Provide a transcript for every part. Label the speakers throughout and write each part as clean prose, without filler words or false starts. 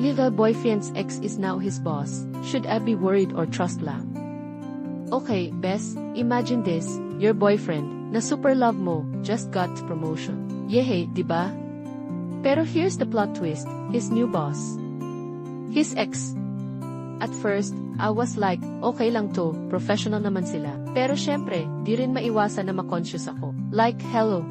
Speaker 1: Little boyfriend's ex is now his boss. Should I be worried or trust lang? Okay, Bes, imagine this, your boyfriend, na super love mo, just got promotion. Yehey, diba? Pero here's the plot twist, his new boss. His ex. At first, I was like, okay lang to, professional naman sila. Pero syempre, di rin maiwasan na ma-conscious ako. Like, hello.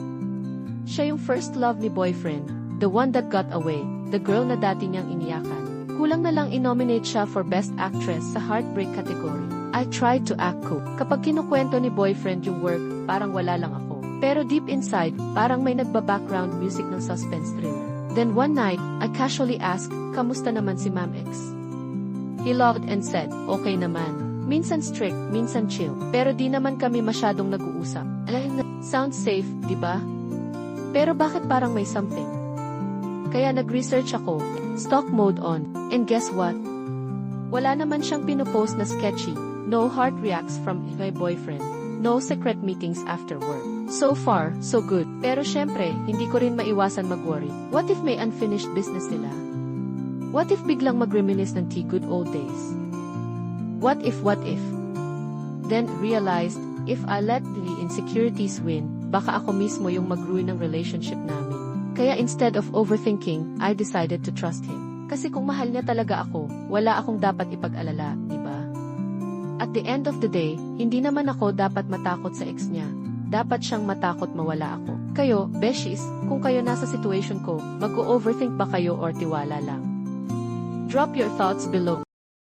Speaker 1: Siya yung first love ni boyfriend, the one that got away, the girl na dati niyang iniyakan. Kulang na lang inominate siya for Best Actress sa Heartbreak category. I tried to act cool. Kapag kinukwento ni boyfriend yung work, parang wala lang ako. Pero deep inside, parang may nagba-background music ng suspense thriller. Then one night, I casually asked, kamusta naman si Ma'am X? He laughed and said, okay naman. Minsan strict, minsan chill. Pero di naman kami masyadong nag-uusap. Sounds safe, di ba? Pero bakit parang may something? Kaya nag-research ako, stalk mode on, and guess what? Wala naman siyang pinupost na sketchy, no heart reacts from my boyfriend, no secret meetings after work. So far, so good. Pero syempre, hindi ko rin maiwasan mag-worry. What if may unfinished business sila? What if biglang mag-reminisce ng good old days? What if? Then realized, if I let the insecurities win, baka ako mismo yung mag-ruin ng relationship namin. Kaya instead of overthinking, I decided to trust him. Kasi kung mahal niya talaga ako, wala akong dapat ipag-alala, diba? At the end of the day, hindi naman ako dapat matakot sa ex niya. Dapat siyang matakot mawala ako. Kayo, beshies, kung kayo nasa situation ko, mag-overthink ba kayo or tiwala lang? Drop your thoughts below.